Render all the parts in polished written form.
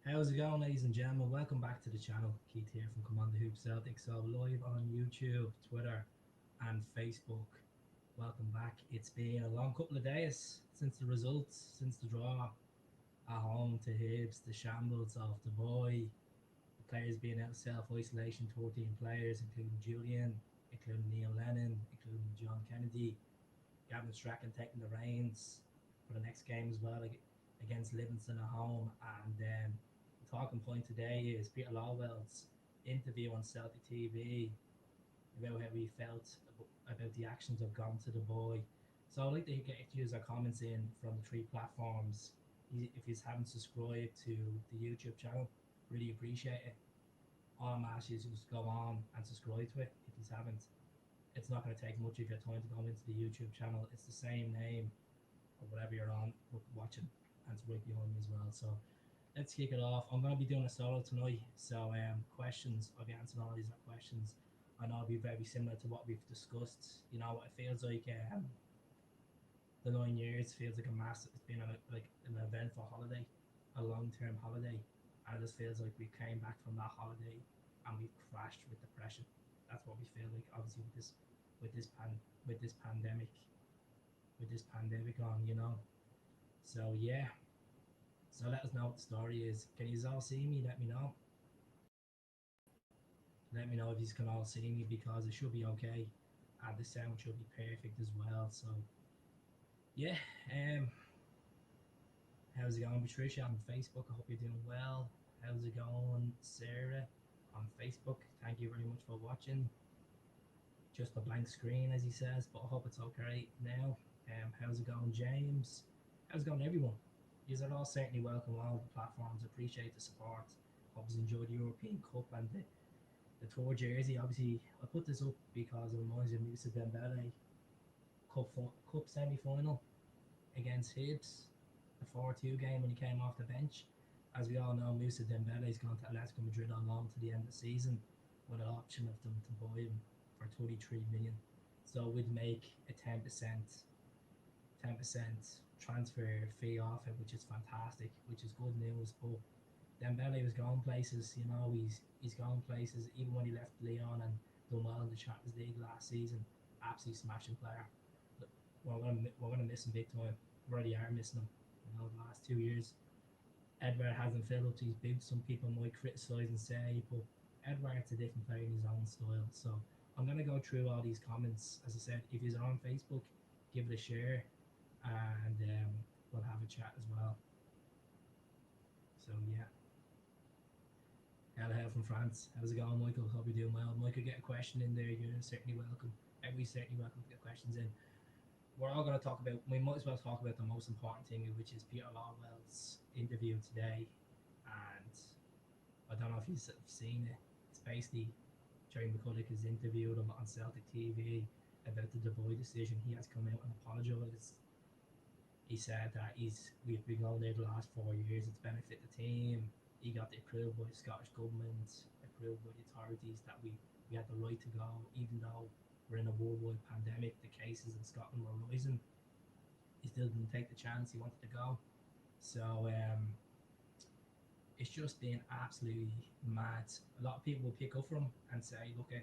How's it going, ladies and gentlemen? Welcome back to the channel. Keith here from Command the Hoop Celtic. So live on YouTube, Twitter, and Facebook. Welcome back. It's been a long couple of days since the results, since the draw at home to Hibs, the shambles of the boy, the players being out of self-isolation, 14 players, including Julian, including Neil Lennon, including John Kennedy, Gavin Strachan taking the reins for the next game as well against Livingston at home. And the talking point today is Peter Lawwell's interview on Celtic TV about how he felt about the actions of gone to the boy. So I'd like to get user comments in from the three platforms. If you haven't subscribed to the YouTube channel, really appreciate it. All I'm asking is just go on and subscribe to it if you haven't. It's not going to take much of your time to go into the YouTube channel. It's the same name or whatever you're on watching, and it's right behind me as well. So let's kick it off. I'm going to be doing a solo tonight. So questions, I'll be answering all these questions. I know it'll be very similar to what we've discussed. You know, it feels like the 9 years feels like a massive. It's been like an eventful holiday, a long-term holiday, and it just feels like we came back from that holiday and we've crashed with depression. That's what we feel like. Obviously, with this pan, with this pandemic, with this pandemic on, you know. So yeah. So let us know what the story is. Can you all see me? Let me know. Let me know if you can all see me because it should be okay. And the sound should be perfect as well. So yeah, um, how's it going, Patricia on Facebook? I hope you're doing well. How's it going, Sarah on Facebook? Thank you very much for watching. Just a blank screen, as he says, but I hope it's okay now. How's it going, James? How's it going, everyone? You are all certainly welcome on all the platforms. Appreciate the support. Hope you enjoyed the European Cup and the tour jersey. Obviously, I put this up because it reminds me of Moussa Dembele Cup semi final against Hibs, the 4-2 game when he came off the bench. As we all know, Moussa Dembele's gone to Atletico Madrid on loan to the end of the season with an option of them to buy him for 33 million. So we'd make a 10% transfer fee off it, which is fantastic, which is good news. But Dembele was going places, you know, he's going places. Even when he left Lyon and done well in the Champions League last season, absolutely smashing player. We're gonna miss him big time. We already are missing him. You know, the last 2 years, Edward hasn't filled up to his boots. Some people might criticise and say, but Edward's a different player in his own style. So I'm gonna go through all these comments. As I said, if you're on Facebook, give it a share, and we'll have a chat as well. So yeah. Hello from France. How's it going, Michael? Hope you're doing well. Michael, get a question in there. You're certainly welcome. Everybody's certainly welcome to get questions in. We're all going to talk about, we might as well talk about the most important thing, which is Peter Lawwell's interview today. And I don't know if you've seen it. It's basically Jerry McCulloch has interviewed him on Celtic TV about the Devoy decision. He has come out and apologised. He said that we've been going there the last 4 years. It's benefited the team. He got the approved by the Scottish Government, approved by the authorities that we had the right to go, even though we're in a worldwide pandemic. The cases in Scotland were rising. He still didn't take the chance. He wanted to go. So it's just been absolutely mad. A lot of people will pick up from him and say, look,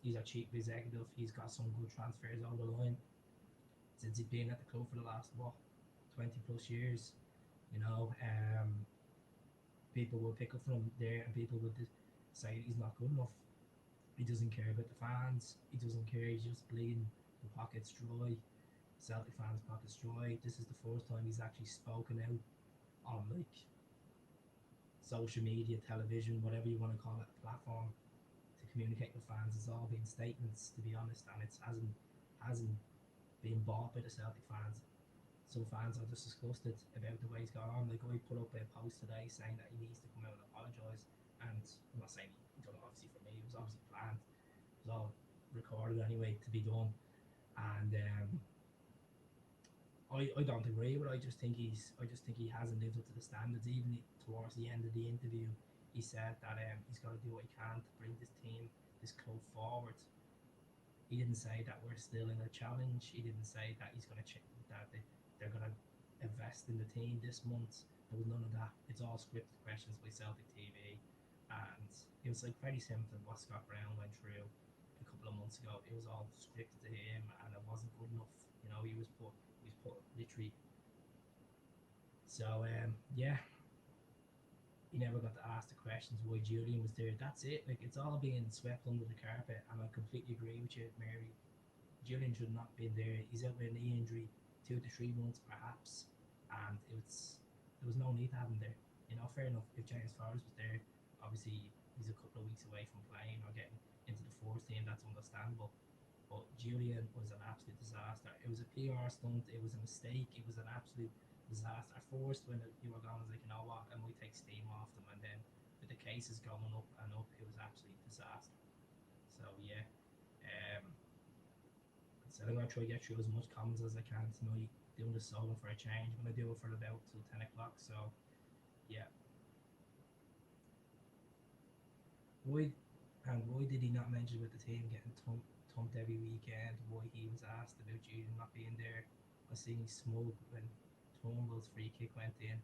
he's a chief executive. He's got some good transfers over the line since he's been at the club for the last, 20 plus years. You know, people will pick up from him there and people will say he's not good enough. He doesn't care about the fans. He doesn't care. He's just bleeding the pockets dry. Celtic fans' pockets dry. This is the first time he's actually spoken out on like social media, television, whatever you want to call it, a platform to communicate with fans. It's all been statements, to be honest, and it hasn't been bought by the Celtic fans. Some fans are just disgusted about the way he's gone on. Like I put up a post today saying that he needs to come out and apologise. And I'm not saying he done it obviously for me. It was obviously planned. It was all recorded anyway to be done. And I don't agree with it. I just think he hasn't lived up to the standards. Even towards the end of the interview, he said that he's got to do what he can to bring this team, this club forward. He didn't say that we're still in a challenge. He didn't say that he's going to they're going to invest in the team this month. There was none of that. It's all scripted questions by Celtic TV, and it was like very similar to what Scott Brown went through a couple of months ago. It was all scripted to him, and it wasn't good enough. You know, he was put literally. So yeah, he never got to ask the questions why Julian was there. That's it. Like it's all being swept under the carpet, and I completely agree with you, Mary. Julian should not have been there. He's out with a knee injury, 2 to 3 months perhaps, and there was no need to have him there. You know, fair enough. If James Flowers was there, obviously he's a couple of weeks away from playing or getting into the first team. That's understandable. But Julian was an absolute disaster. It was a PR stunt. It was a mistake. It was an absolute disaster. At first, when you were going, I was like, you know what, I might take steam off them. And then with the cases going up and up, it was absolute disaster. So yeah, um, so I'm gonna try to get through as much comments as I can tonight. Doing this solo for a change. I'm gonna do it for about till 10 o'clock. So yeah, why why did he not mention with the team getting thumped every weekend? Why he was asked about Julian not being there? I seen he smug when Turnbull's free kick went in.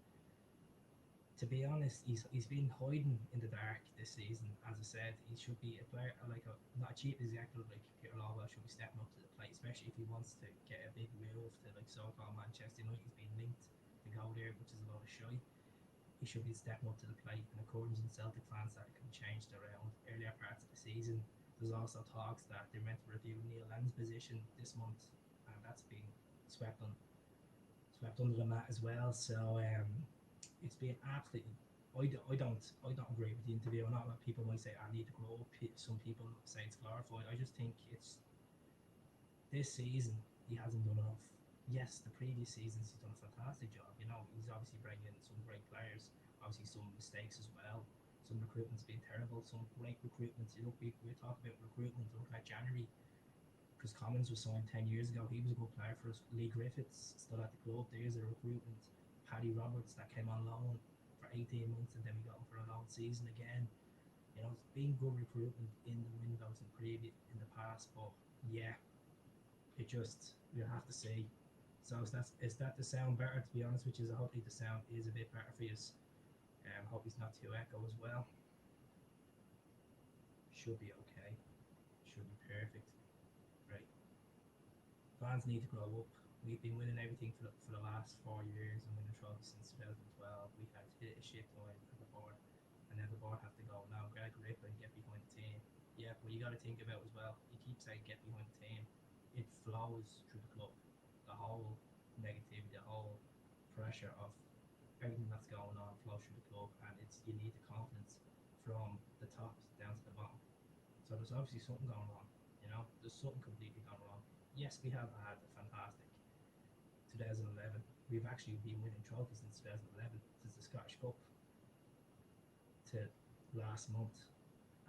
To be honest, he's been hiding in the dark this season. As I said, he should be a player like a not a chief executive like Peter Lawwell should be stepping up to the plate, especially if he wants to get a big move to like so-called Manchester United. He's been linked to go there, which is a lot of shy. He should be stepping up to the plate. And according to Celtic fans, that can be changed around earlier parts of the season. There's also talks that they're meant to review Neil Lennon's position this month, and that's been swept on swept under the mat as well. So it's been absolutely. I don't agree with the interview. I know that people might say I need to grow up. Some people say it's glorified. I just think it's this season he hasn't done enough. Yes, the previous seasons he's done a fantastic job. You know, he's obviously bringing in some great players. Obviously, some mistakes as well. Some recruitment's been terrible. Some great recruitment. You know, we talk about recruitment. Look at January. Chris Commons was signed 10 years ago. He was a good player for us. Lee Griffiths still at the club. There's a recruitment. Paddy Roberts that came on loan for 18 months and then we got him for a loan season again. You know, it's been good recruitment in the windows and previous in the past, but yeah, it just we'll have to see. So is that the sound better? To be honest with you, hopefully the sound is a bit better for you. Hope it's not too echo as well. Should be okay. Should be perfect. Right. Fans need to grow up. We've been winning everything for the last 4 years and winning trophies since 2012. We had hit a shit line at the board, and then the board have to go now. Get a grip and get behind the team. Yeah, what you got to think about as well. You keep saying get behind the team. It flows through the club. The whole negativity, the whole pressure of everything that's going on flows through the club, and it's you need the confidence from the top down to the bottom. So there's obviously something going wrong. You know, there's something completely gone wrong. Yes, we have had a fantastic 2011. We've actually been winning trophies since 2011, since the Scottish Cup to last month,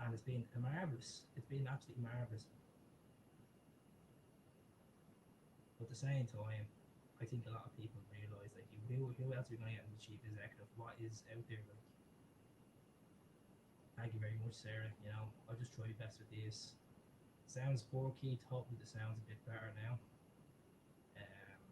and it's been a marvelous. It's been absolutely marvelous. But at the same time, I think a lot of people realise like who else are we going to get in the chief executive? What is out there? Like, thank you very much, Sarah. You know, I'll just try my best with this. Sounds poor, Keith. Hopefully the sound's a bit better now. Um,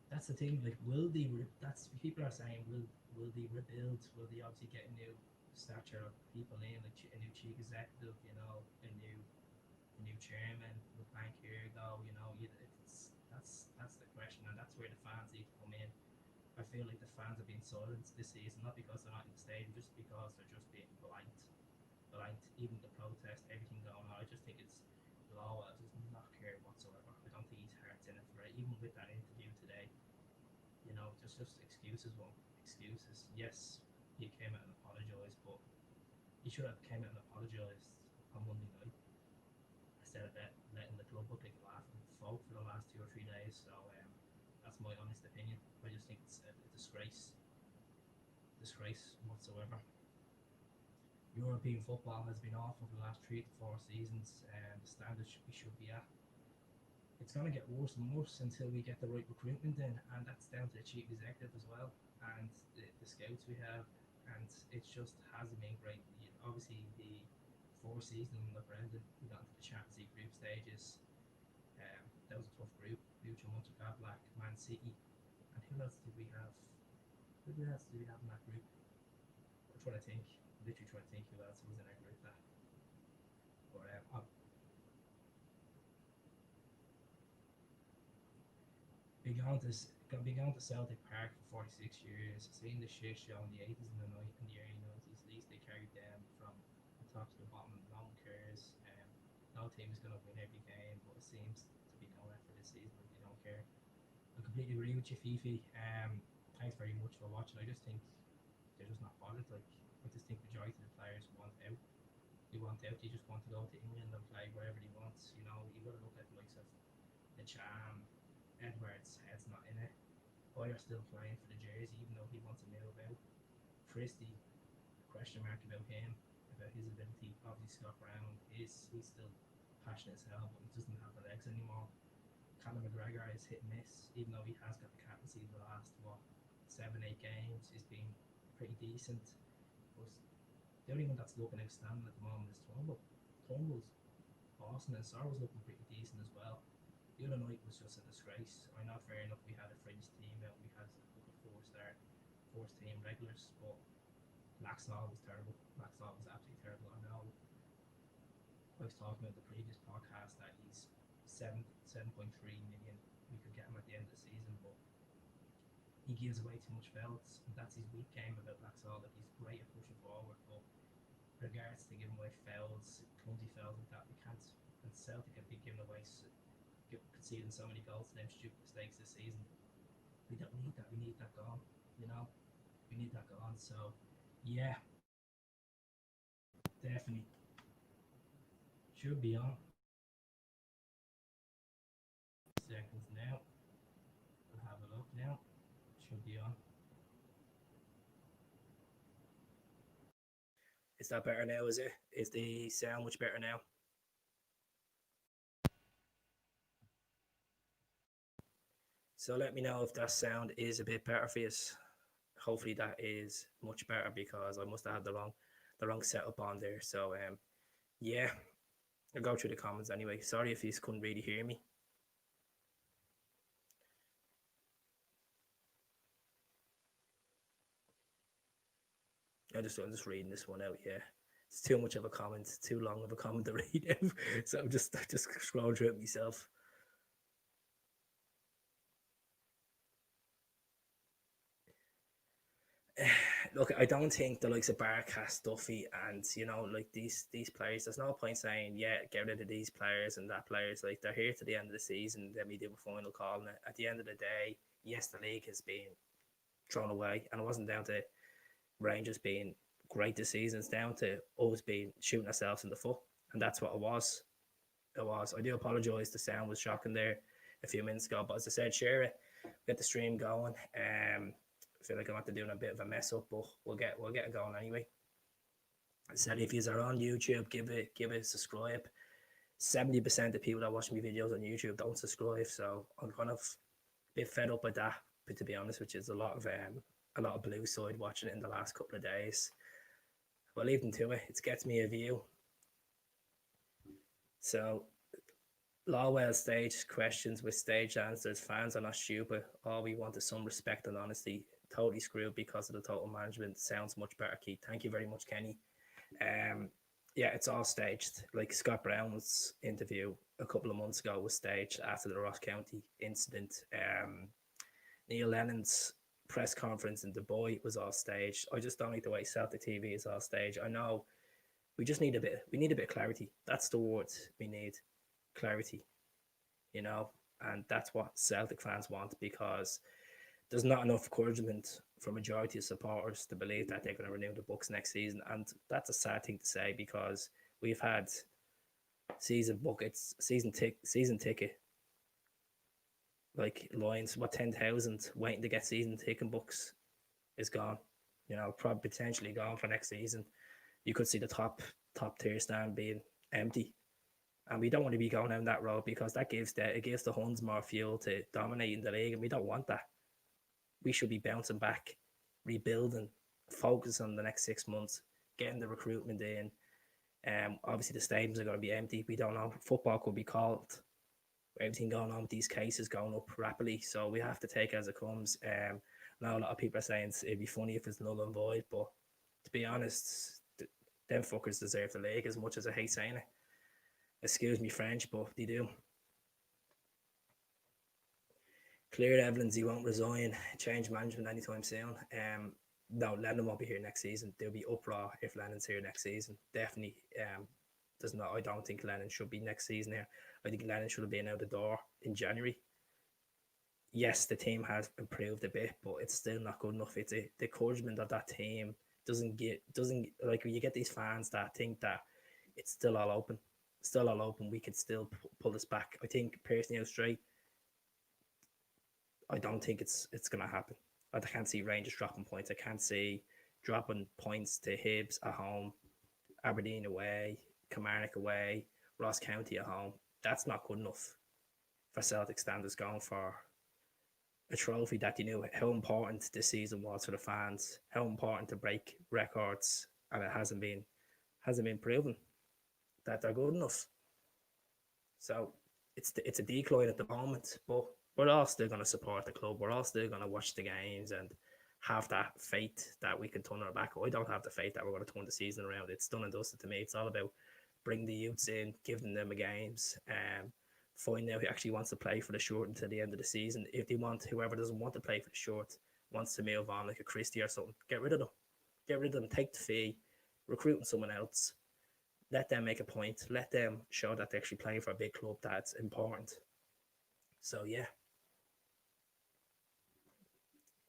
that's the thing. Like, will they? That's people are saying. Will they rebuild? Will they obviously get a new stature of people in, like a new chief executive? You know, a new chairman. Will Frank here go? You know, that's the question, and that's where the fans need to come in. I feel like the fans have been silenced this season, not because they're not in the stadium, just because they're just being blind. Even the protest, everything going on. I just think it's Law does not care whatsoever. I don't think his heart's in it for it. Even with that interview today, you know, just excuses won't excuses. Yes, he came out and apologised, but he should have came out and apologised on Monday night instead of letting the club look like a laughing folk for the last 2 or 3 days. So that's my honest opinion. I just think it's a disgrace whatsoever. European football has been awful for the last 3 to 4 seasons, and the standard we should be at. It's going to get worse and worse until we get the right recruitment in, and that's down to the chief executive as well, and the scouts we have, and it just hasn't been great. Obviously, the 4 season under Brendan, we got into the Champions League group stages. That was a tough group. Future Mönchengladbach, Man City, And who else did we have? Who else did we have in that group? I'm trying to think. I'm literally trying to think who else was in our group. That, but been going to Celtic Park for 46 years. Seen the shit show in the 80s and in the early 90s. At least they carried them from the top to the bottom. No one cares. No team is going to win every game, but it seems to be no effort this season. Like they don't care. I completely agree with you, Fifi. Thanks very much for watching. I just think they're just not bothered. Like I just think majority of the players want out. They want out. They just want to go to England and play wherever they want. You know, you got to look at the likes of the Cham, Edwards' head's not in it. Boyer still playing for the jersey, even though he wants to move out. Christie, question mark about him, about his ability. Obviously, Scott Brown he's still passionate as hell, but he doesn't have the legs anymore. Conor McGregor is hit and miss, even though he has got the captaincy the last 7-8 games. He's been pretty decent. But the only one that's looking outstanding at the moment is Turnbull. Turnbull's Boston and Sorrow's looking pretty decent as well. The other night was just a disgrace. I know, fair enough, we had a fringe team out. We had a couple of four-star, first team regulars, but Laxall was terrible. Laxall was absolutely terrible. I know I was talking about the previous podcast that he's 7.3 million. We could get him at the end of the season, but he gives away too much fouls, and that's his weak game about Laxall. That he's great at pushing forward, but regards to giving away fouls, clumsy fouls like that, we can't. And Celtic have been giving away conceding so many goals to them stupid mistakes this season. We don't need that. We need that gone. You know, we need that gone. So, yeah, definitely should be on. Seconds now. We'll have a look now. Should be on. Is that better now? Is it? Is the sound much better now? So let me know if that sound is a bit better for you. Hopefully that is much better because I must have had the wrong setup on there. So yeah, I'll go through the comments anyway. Sorry if you couldn't really hear me. I'm just reading this one out. Yeah, it's too much of a comment. It's too long of a comment to read out. So I'm just scrolling through it myself. Look, I don't think the likes of Barkas, Duffy, and like these players. There's no point saying, yeah, get rid of these players and that players. Like they're here to the end of the season. Then we do a final call. And at the end of the day, yes, the league has been thrown away, and it wasn't down to Rangers being great this season. It's down to us being shooting ourselves in the foot, and that's what it was. It was. I do apologise. The sound was shocking there a few minutes ago, but as I said, share it. Get the stream going. I feel like I'm after doing a bit of a mess up, but we'll get it going anyway. I said if you are on YouTube, give it a subscribe. 70% of people that watch my videos on YouTube don't subscribe, so I'm kind of a bit fed up with that. But to be honest, which is a lot of blue side watching it in the last couple of days. But leave them to it. It gets me a view. So LAWWELL stage questions with stage answers. Fans are not stupid. All we want is some respect and honesty. Totally screwed because of the total management. Sounds much better, Keith. Thank you very much, Kenny. Yeah, it's all staged. Like Scott Brown's interview a couple of months ago was staged after the Ross County incident. Neil Lennon's press conference in Dubai was all staged. I just don't like the way Celtic TV is all staged. I know we just need a bit of clarity. That's the word we need. Clarity. And that's what Celtic fans want, because there's not enough encouragement for majority of supporters to believe that they're going to renew the books next season. And that's a sad thing to say, because we've had season buckets, season ticket, like Lions, 10,000 waiting to get season ticket books is gone. Probably potentially gone for next season. You could see the top tier stand being empty. And we don't want to be going down that road, because that gives the Huns more fuel to dominate in the league, and we don't want that. We should be bouncing back, rebuilding, focus on the next 6 months, getting the recruitment in. Obviously, the stadiums are going to be empty. We don't know. Football could be called everything going on with these cases going up rapidly. So we have to take it as it comes. Now a lot of people are saying it'd be funny if it's null and void, but to be honest, them fuckers deserve the league as much as I hate saying it. Excuse me French, but they do. Clear evidence he won't resign, change management anytime soon. No, Lennon won't be here next season. There'll be uproar if Lennon's here next season. Definitely. Does not. I don't think Lennon should be next season here. I think Lennon should have been out the door in January. Yes, the team has improved a bit, but it's still not good enough. It's the encouragement of that team doesn't like when you get these fans that think that it's still all open. We could still pull this back. I think personally, straight. I don't think it's gonna happen. I can't see Rangers dropping points. I can't see dropping points to Hibs at home, Aberdeen away, Kilmarnock away, Ross County at home. That's not good enough for Celtic standards going for a trophy that you knew how important this season was for the fans, how important to break records, and it hasn't been proven that they're good enough. So it's a decline at the moment, but we're all still going to support the club. We're all still going to watch the games and have that faith that we can turn our back. I don't have the faith that we're going to turn the season around. It's done and dusted to me. It's all about bringing the youths in, giving them a games, finding out who actually wants to play for the short until the end of the season. If they want, whoever doesn't want to play for the short wants to move on, like a Christie or something, get rid of them. Get rid of them. Take the fee, recruiting someone else. Let them make a point. Let them show that they're actually playing for a big club that's important. So yeah,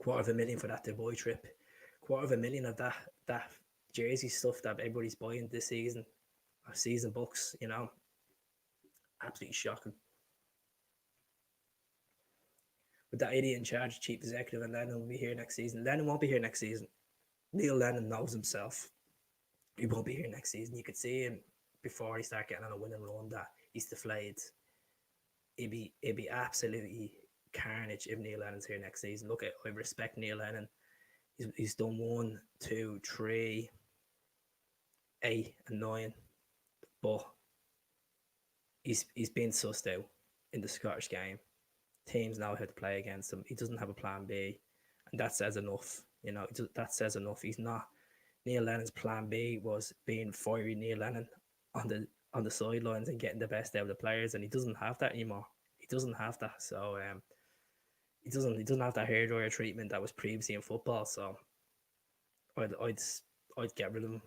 $250,000 for that Dubai trip. $250,000 of that jersey stuff that everybody's buying this season, or season books. Absolutely shocking. With that idiot in charge, chief executive, and Lennon will be here next season. Lennon won't be here next season. Neil Lennon knows himself. He won't be here next season. You could see him before he started getting on a winning run that he's deflated. It'd be absolutely carnage if Neil Lennon's here next season. Look, I respect Neil Lennon. He's done 1, 2, 3, 8, and 9, but he's been sussed out in the Scottish game. Teams know how to play against him. He doesn't have a plan B, and that says enough. That says enough. He's not. Neil Lennon's plan B was being fiery Neil Lennon on the sidelines and getting the best out of the players, and he doesn't have that anymore. He doesn't have that. So he doesn't have that hairdryer treatment that was previously in football. So I'd get rid of him.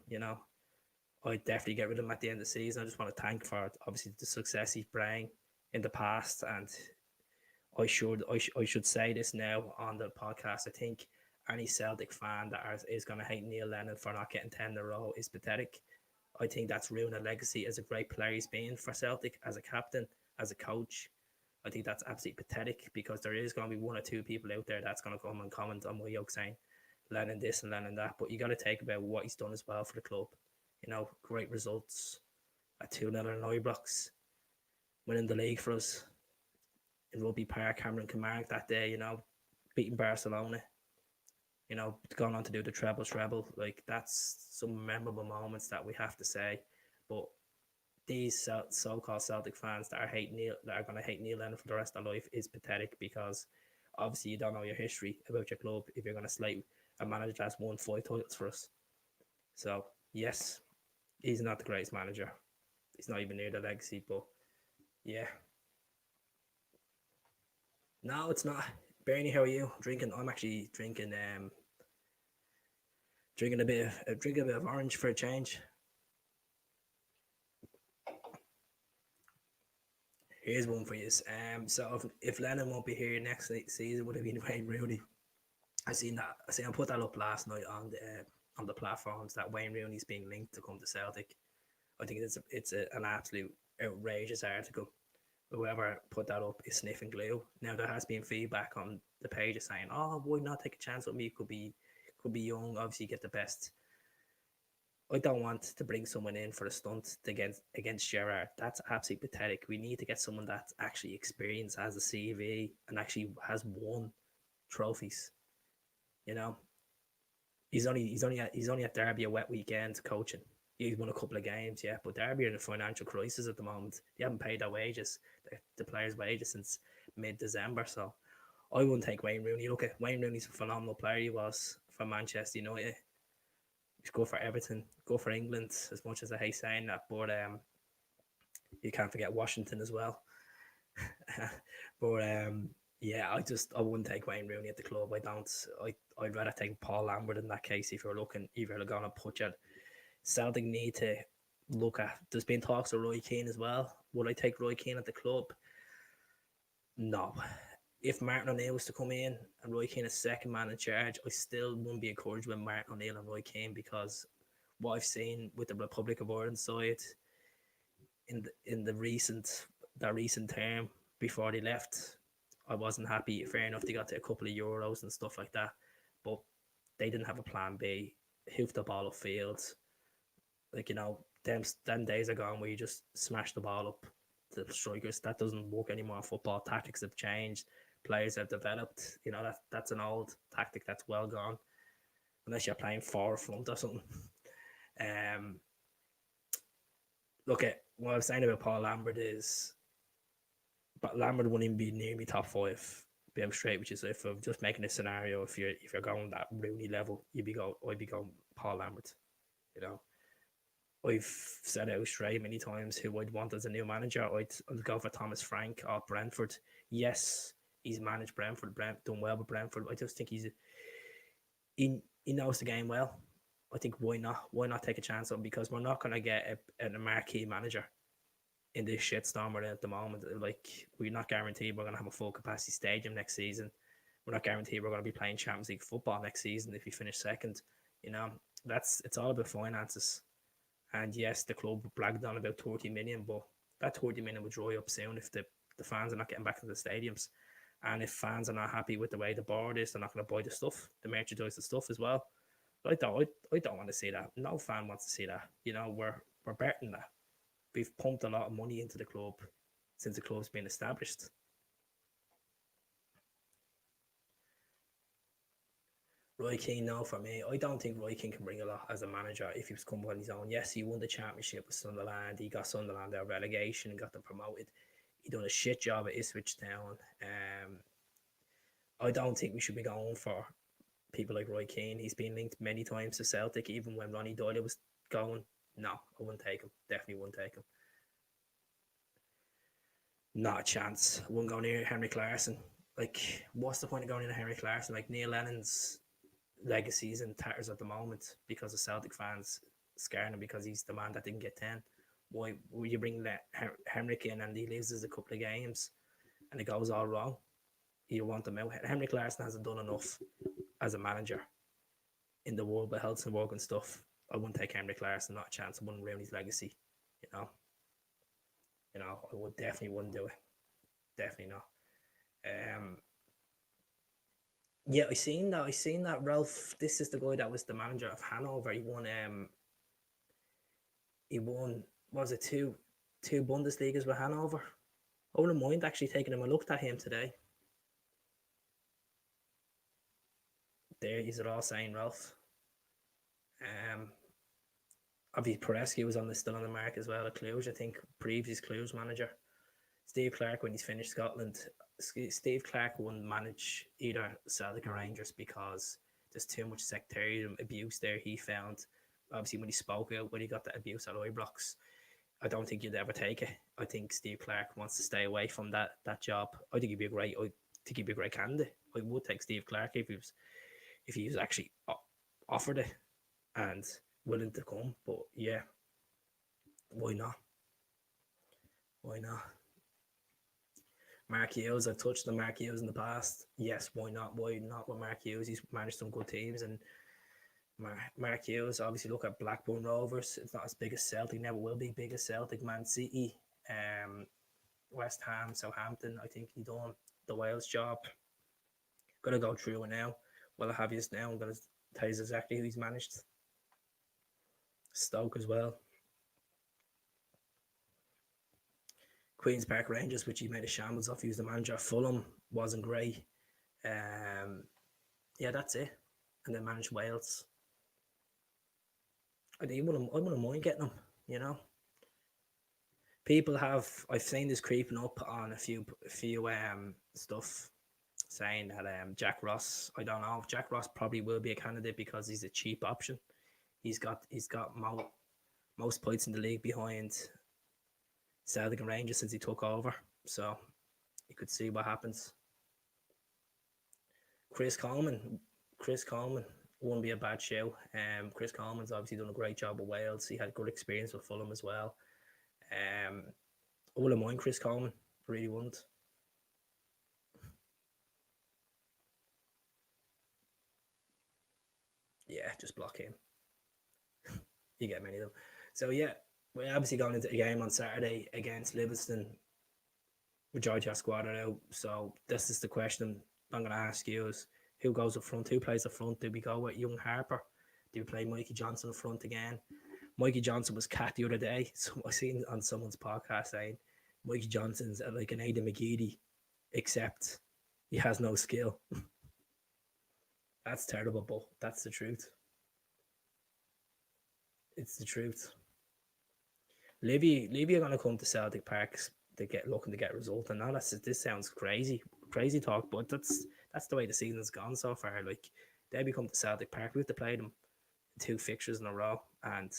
I'd definitely get rid of him at the end of the season. I just want to thank for obviously the success he's brought in the past, and I should say this now on the podcast. I think any Celtic fan that is going to hate Neil Lennon for not getting 10 in a row is pathetic. I think that's ruined a legacy as a great player he's been for Celtic, as a captain, as a coach. I think that's absolutely pathetic because there is going to be one or two people out there that's going to come and comment on my yoke saying Lennon this and Lennon that. But you got to take about what he's done as well for the club. Great results at 2-0 in Ibrox, winning the league for us in Rugby Park, Cameron Kilmarnock that day, beating Barcelona, going on to do the treble. Like, that's some memorable moments that we have to say. But these so-called Celtic fans that are going to hate Neil Lennon for the rest of their life is pathetic because obviously you don't know your history about your club if you're going to slate a manager that's won 5 titles for us. So, yes, he's not the greatest manager. He's not even near the legacy, but yeah. No, it's not. Bernie, how are you? Drinking? I'm actually drinking drinking a bit of orange for a change. Here's one for you. So if Lennon won't be here next season, would it be Wayne Rooney? I put that up last night on the platforms that Wayne Rooney's being linked to come to Celtic. I think it's an absolute outrageous article. Whoever put that up is sniffing glue. Now there has been feedback on the page saying, "Oh, why not take a chance with me? Could be young. Obviously, get the best." I don't want to bring someone in for a stunt against Gerrard. That's absolutely pathetic. We need to get someone that's actually experienced, has a CV, and actually has won trophies. He's only at Derby a wet weekend coaching. He's won a couple of games, yeah, but Derby are in a financial crisis at the moment. They haven't paid their wages, the players' wages, since mid-December. So I wouldn't take Wayne Rooney. Look at Wayne Rooney's a phenomenal player. He was for Manchester United. He's good for Everton, go for England. As much as I hate saying that, but you can't forget Washington as well. But yeah, I wouldn't take Wayne Rooney at the club. I don't. I'd rather take Paul Lambert in that case. If you're going to put your Celtic need to look at. There's been talks of Roy Keane as well. Would I take Roy Keane at the club? No. If Martin O'Neill was to come in and Roy Keane is second man in charge, I still wouldn't be encouraged with Martin O'Neill and Roy Keane, because what I've seen with the Republic of Ireland side in the recent term before they left, I wasn't happy. Fair enough, they got to a couple of Euros and stuff like that, but they didn't have a plan B. Hoof the ball upfield, like, them days are gone where you just smash the ball up to the strikers. That doesn't work anymore. Football tactics have changed. Players have developed. That's an old tactic that's well gone. Unless you're playing far front or something. Look at what I was saying about Paul Lambert is, but Lambert wouldn't even be near me top five. Being straight, which is if I'm just making a scenario, if you're going that Rooney level, I'd be going Paul Lambert. I've said out straight many times who I'd want as a new manager. I'd go for Thomas Frank or Brentford. Yes, he's managed Brentford, done well with Brentford. I just think he knows the game well. I think why not take a chance on him, because we're not going to get a marquee manager in this shitstorm we're in at the moment. Like, we're not guaranteed we're going to have a full capacity stadium next season. We're not guaranteed we're going to be playing Champions League football next season if we finish second. It's all about finances. And yes, the club bragged on about 30 million, but that 30 million will dry up soon if the fans are not getting back to the stadiums. And if fans are not happy with the way the board is, they're not going to buy the stuff, the merchandise, the stuff as well. I don't want to see that. No fan wants to see that. We're better than that. We've pumped a lot of money into the club since the club's been established. Roy Keane, no, for me. I don't think Roy Keane can bring a lot as a manager if he was coming on his own. Yes, he won the championship with Sunderland. He got Sunderland out of relegation and got them promoted. He done a shit job at Ipswich Town. I don't think we should be going for people like Roy Keane. He's been linked many times to Celtic, even when Ronnie Doyle was going. No, I wouldn't take him. Definitely wouldn't take him. Not a chance. I wouldn't go near Henry Clarkson. Like, what's the point of going near Henry Clarkson? Like, Neil Lennon's legacy is in tatters at the moment because of Celtic fans scaring him because he's the man that didn't get 10. Why would you bring Henrik in and he loses a couple of games and it goes all wrong? You want them out. Henry Clarkson hasn't done enough as a manager in the world of health and work and stuff. I wouldn't take Henry Clarkson, not a chance. I wouldn't ruin his legacy, I definitely wouldn't do it. Definitely not. Yeah, I seen that Ralph. This is the guy that was the manager of Hanover. He won. Was it two Bundesligas with Hanover? I wouldn't mind actually taking him. I looked at him today. There, he's all saying Ralph. Obviously, Paresky was still on the mark as well at Cluj. I think previous Cluj manager. Steve Clarke, when he's finished Scotland, Steve Clarke wouldn't manage either Celtic or Rangers because there's too much sectarian abuse there. He found, obviously, when he spoke out, when he got that abuse at Ibrox, I don't think you'd ever take it. I think Steve Clarke wants to stay away from that job. I think he'd be a great candidate. I would take Steve Clarke if he was actually offered it and willing to come. But yeah, why not? Mark Hughes, I've touched on Mark Hughes in the past. Yes, why not? Why not with Mark Hughes? He's managed some good teams, and Mark Hughes, obviously, look at Blackburn Rovers. It's not as big as Celtic, never will be big as Celtic. Man City, West Ham, Southampton. I think he done the Wales job. Gonna go through it now. Well, I have his now. I'm gonna tell you exactly who he's managed. Stoke as well. Queen's Park Rangers, which he made a shambles of. He was the manager of Fulham, wasn't great. Yeah, that's it. And then managed Wales. I wouldn't mind getting him. You know, people have. I've seen this creeping up on a few stuff saying that Jack Ross. I don't know. Jack Ross probably will be a candidate because he's a cheap option. He's got most points in the league behind Celtic and Rangers since he took over. So you could see what happens. Chris Coleman, Chris Coleman wouldn't be a bad show. Chris Coleman's obviously done a great job with Wales. He had good experience with Fulham as well. Um, I wouldn't mind Chris Coleman. Really wouldn't. Yeah, just block him. You get many of them. So yeah, we're obviously going into a game on Saturday against Livingston. Majority of our squad are out. So this is the question I'm going to ask you: is who goes up front? Who plays up front? Do we go with young Harper? Do we play Mikey Johnson up front again? Mikey Johnson was cat the other day. So I seen on someone's podcast saying Mikey Johnson's like an Aidan McGeady, except he has no skill. That's terrible, but that's the truth. It's the truth. Livy are gonna come to Celtic Parks to get looking to get a result, and now this sounds crazy talk, but that's the way the season's gone so far. Like they become to Celtic Park, we have to play them two fixtures in a row, and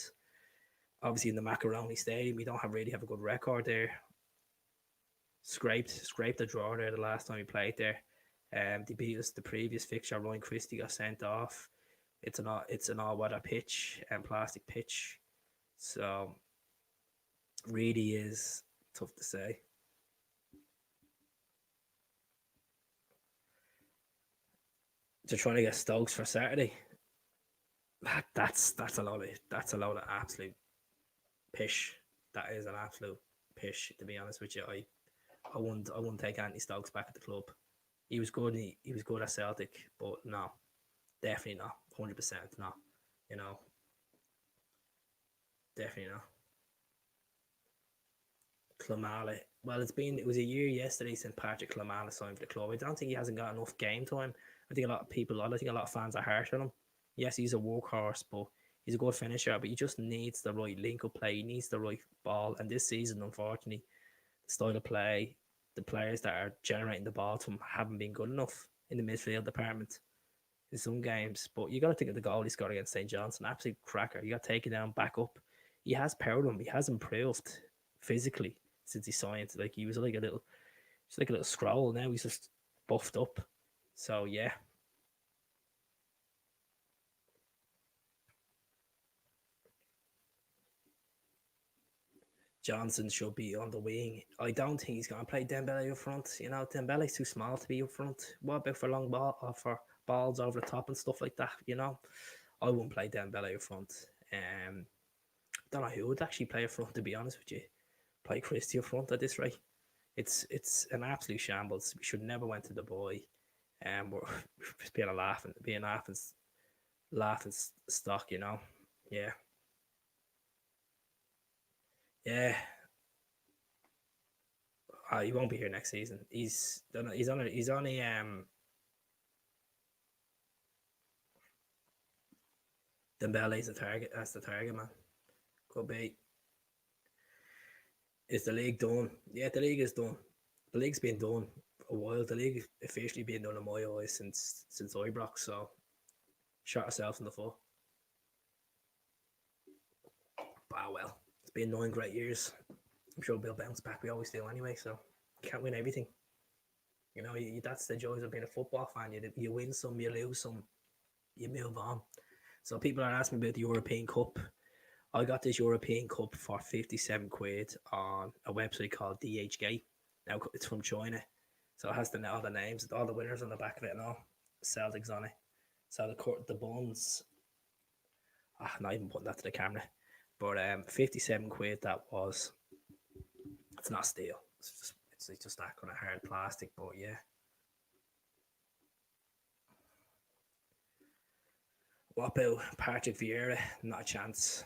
obviously in the Macaroni Stadium, we don't really have a good record there. Scraped the draw there the last time we played there. They beat us the previous fixture. Ryan Christie got sent off. It's an all weather pitch and plastic pitch, so really is tough to say. They're trying to get Stokes for Saturday. That's a load of absolute pish. That is an absolute pish. To be honest with you, I wouldn't take Anthony Stokes back at the club. He was good. He was good at Celtic, but no, definitely not. 100% not. You know, definitely not. Klamala. Well, it was a year yesterday since Patrick Klamala signed for the club. I don't think he hasn't got enough game time. I think a lot of fans are harsh on him. Yes, he's a workhorse, but he's a good finisher. But he just needs the right link up play. He needs the right ball. And this season, unfortunately, the style of play, the players that are generating the ball to him haven't been good enough in the midfield department in some games. But you got to think of the goal he scored against St. John's, an absolute cracker. You got to take it down, back up. He has power to him. He has improved physically since he signed. Like he was like a little scroll. Now he's just buffed up. So yeah, Johnson should be on the wing. I don't think he's going to play Dembele up front. You know, Dembele's too small to be up front. What about for long ball or for balls over the top and stuff like that? You know, I wouldn't play Dembele up front. Don't know who would actually play up front. To be honest with you, play Christie up front at this rate. It's an absolute shambles. We should never went to the boy. We're just laughing stock. You know, yeah, yeah. He won't be here next season. He's on a Dembele's the target. That's the target man. Could be. Is the league done? Yeah, the league is done. The league's been done a while. The league officially been done in my eyes since Ibrox. So shot ourselves in the foot. But well, it's been 9 great years. I'm sure we'll bounce back. We always do anyway. So can't win everything. You know, that's the joys of being a football fan. You win some, you lose some, you move on. So people are asking me about the European Cup. I got this European Cup for 57 quid on a website called DHgate. Now it's from China. So it has all the names, all the winners on the back of it and all. Celtic's on it. So the buns, not even putting that to the camera. But 57 quid that was. It's not steel. It's just that kind of hard plastic, but yeah. What about Patrick Vieira? Not a chance.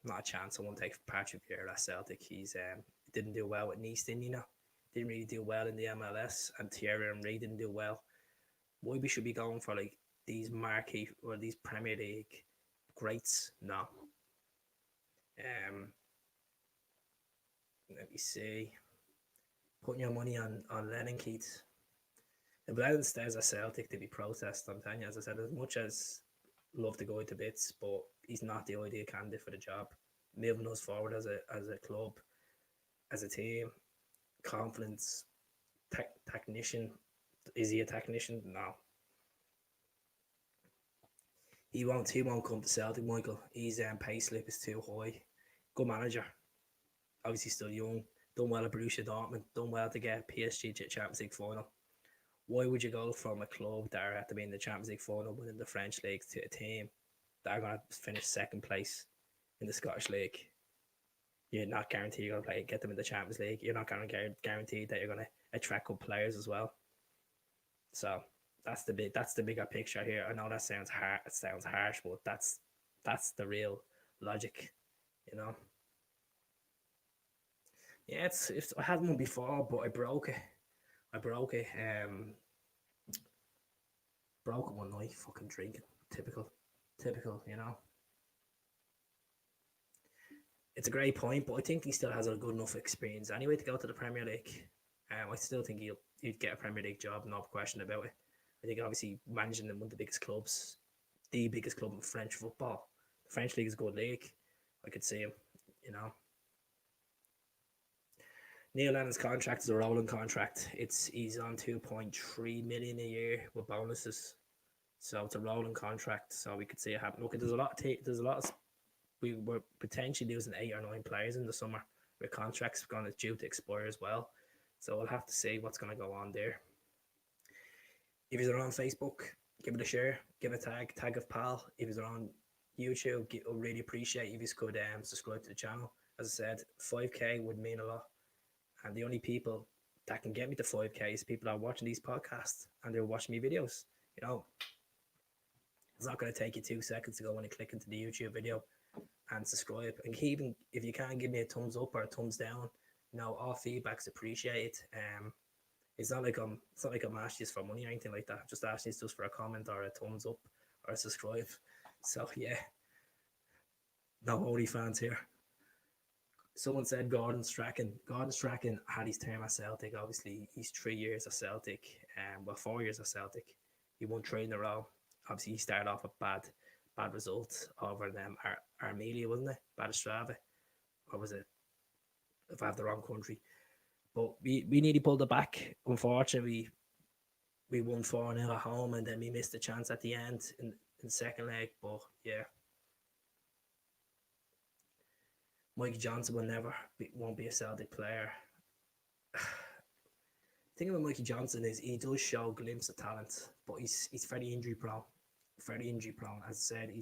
Not a chance. I won't take Patrick Vieira at Celtic. He's didn't do well with Nice, didn't you know? Didn't really do well in the MLS, and Thierry Henry didn't do well. Why we should be going for like these marquee or these Premier League greats? No, Let me see. Putting your money on Lennon Keats. If Lennon stays at Celtic, to be protest, I'm telling you, as I said, as much as love the guy to bits, but he's not the ideal candidate for the job. Moving us forward as a club, as a team, confidence, technician. Is he a technician? No. He won't come to Celtic, Michael. His pay slip is too high. Good manager. Obviously still young. Done well at Borussia Dortmund. Done well to get PSG to Champions League final. Why would you go from a club that are at to be in the Champions League final winning the French league to a team that are going to finish second place in the Scottish League? You're not guaranteed you're going to get them in the Champions League. You're not going to guarantee that you're going to attract good players as well. So that's the bigger picture here. I know that sounds harsh, but that's the real logic, you know. Yeah, it's I had one before, but I broke it. Broke it one night, fucking drinking. Typical, you know. It's a great point, but I think he still has a good enough experience anyway to go to the Premier League. I still think he'd get a Premier League job, no question about it. I think obviously managing one of the biggest clubs, the biggest club in French football. The French league is a good league. I could see him, you know. Neil Lennon's contract is a rolling contract. He's on 2.3 million a year with bonuses, so it's a rolling contract. So we could see it happen. Look, there's a lot. We were potentially losing 8 or 9 players in the summer with contracts going due to expire as well. So we'll have to see what's going to go on there. If you're on Facebook, give it a share, give it a tag of pal. If you're on YouTube, I'd really appreciate if you could subscribe to the channel. As I said, 5k would mean a lot. And the only people that can get me to 5k is people that are watching these podcasts and they're watching me videos. You know, it's not going to take you 2 seconds to go and click into the YouTube video and subscribe. And even if you can't give me a thumbs up or a thumbs down, you know, all feedback's appreciated. It's not like I'm asking you for money or anything like that. I'm just asking you just for a comment or a thumbs up or a subscribe. So yeah, no holy fans here. Someone said Gordon Strachan. Gordon Strachan had his term at Celtic. Obviously, he's 3 years at Celtic, 4 years at Celtic. He won 3 in a row. Obviously, he started off with bad results over them. Armenia, wasn't it? Batislava, or was it? If I have the wrong country, but we nearly pulled it back. Unfortunately, we won 4-0 at home, and then we missed the chance at the end in the second leg. But yeah. Mikey Johnson won't be a Celtic player. The thing about Mikey Johnson is he does show a glimpse of talent, but he's very injury prone. As I said,